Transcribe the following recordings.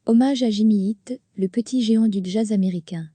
Hommage à Jimmy Heath, le petit géant du jazz américain.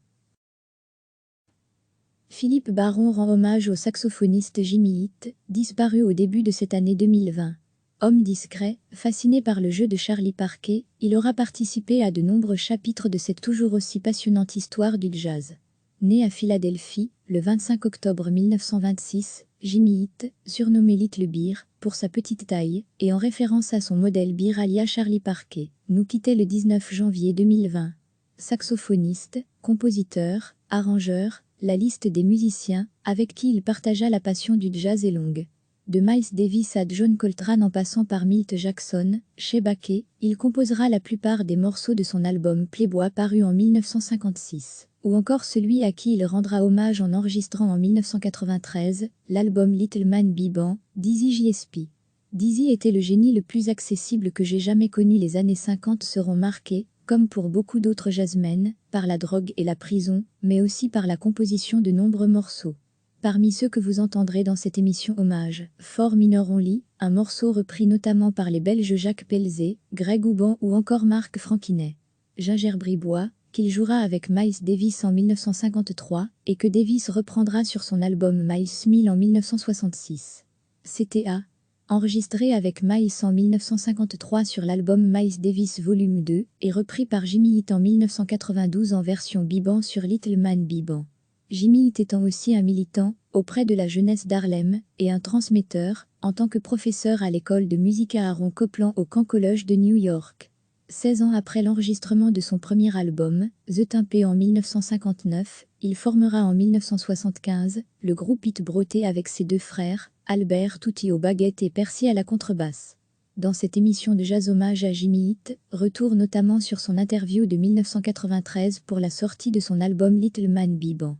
Philippe Baron rend hommage au saxophoniste Jimmy Heath, disparu au début de cette année 2020. Homme discret, fasciné par le jeu de Charlie Parker, il aura participé à de nombreux chapitres de cette toujours aussi passionnante histoire du jazz. Né à Philadelphie, le 25 octobre 1926, Jimmy Heath, surnommé Little Bear, pour sa petite taille, et en référence à son modèle Bear alias Charlie Parker, nous quittait le 19 janvier 2020. Saxophoniste, compositeur, arrangeur, la liste des musiciens avec qui il partagea la passion du jazz est longue. De Miles Davis à John Coltrane en passant par Milt Jackson, chez Baker, il composera la plupart des morceaux de son album Playboy paru en 1956, ou encore celui à qui il rendra hommage en enregistrant en 1993 l'album Little Man Bebop, Dizzy Gillespie. Dizzy était le génie le plus accessible que j'ai jamais connu. Les années 50 seront marquées, comme pour beaucoup d'autres jazzmen, par la drogue et la prison, mais aussi par la composition de nombreux morceaux. Parmi ceux que vous entendrez dans cette émission hommage, For Minor Only, un morceau repris notamment par les Belges Jacques Pelzé, Greg Houban ou encore Marc Franquinet. Gingerbribois, qu'il jouera avec Miles Davis en 1953, et que Davis reprendra sur son album Miles Smith en 1966. CTA. Enregistré avec Miles en 1953 sur l'album Miles Davis Volume 2, et repris par Jimmy Heath en 1992 en version bebop sur Little Man Bebop. Jimmy Heath étant aussi un militant auprès de la jeunesse d'Harlem et un transmetteur en tant que professeur à l'école de musique Aaron Copland au Camp College de New York. 16 ans après l'enregistrement de son premier album, The Tympé en 1959, il formera en 1975 le groupe Hit Broté avec ses deux frères, Albert Tutti aux baguettes et Percy à la contrebasse. Dans cette émission de jazz hommage à Jimmy Heath, retour notamment sur son interview de 1993 pour la sortie de son album Little Man Bebop.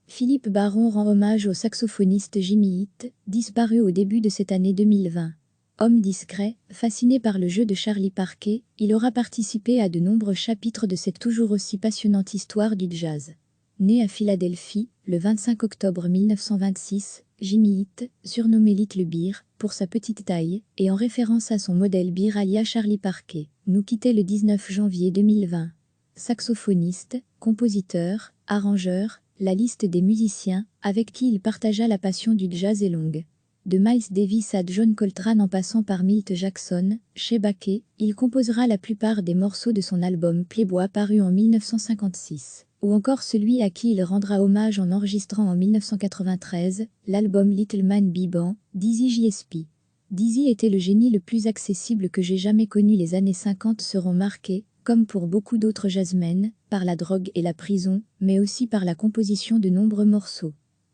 Philippe Baron rend hommage au saxophoniste Jimmy Heath, disparu au début de cette année 2020. Homme discret, fasciné par le jeu de Charlie Parker, il aura participé à de nombreux chapitres de cette toujours aussi passionnante histoire du jazz. Né à Philadelphie, le 25 octobre 1926, Jimmy Heath, surnommé Little Bear, pour sa petite taille, et en référence à son modèle Bear alias Charlie Parker, nous quittait le 19 janvier 2020. Saxophoniste, compositeur, arrangeur, la liste des musiciens avec qui il partagea la passion du jazz est longue. De Miles Davis à John Coltrane en passant par Milt Jackson, chez Baker, il composera la plupart des morceaux de son album Playboy paru en 1956, ou encore celui à qui il rendra hommage en enregistrant en 1993 l'album Little Man Bebop, Dizzy Gillespie. Dizzy était le génie le plus accessible que j'ai jamais connu. Les années 50 seront marquées, comme pour beaucoup d'autres jazzmen, par la drogue et la prison, mais aussi par la composition de nombreux morceaux.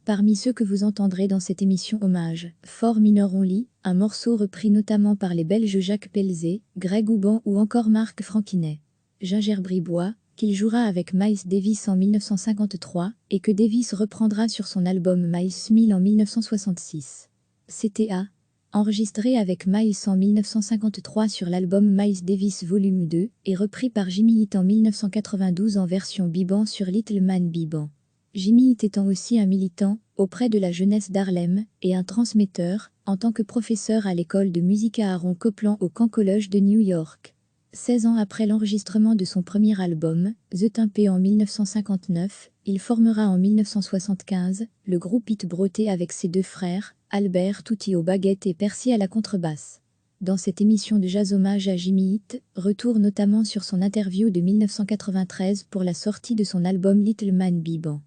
Parmi ceux que vous entendrez dans cette émission hommage, For Minor Only, un morceau repris notamment par les Belges Jacques Pelzé, Greg Houban ou encore Marc Franquinet. Gingerbribois, qu'il jouera avec Miles Davis en 1953, et que Davis reprendra sur son album Miles Smith en 1966. CTA. Enregistré avec Miles en 1953 sur l'album Miles Davis Volume 2 et repris par Jimmy Heath en 1992 en version bebop sur Little Man Bebop. Jimmy Heath étant aussi un militant auprès de la jeunesse d'Harlem et un transmetteur en tant que professeur à l'école de musique Aaron Copland au Camp College de New York. 16 ans après l'enregistrement de son premier album, The Tympé en 1959, il formera en 1975 le groupe Hit Broté avec ses deux frères, Albert Tutti aux baguettes et Percy à la contrebasse. Dans cette émission de jazz hommage à Jimmy Heath, retour notamment sur son interview de 1993 pour la sortie de son album Little Man Bebop.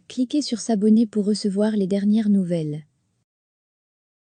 Cliquez sur s'abonner pour recevoir les dernières nouvelles.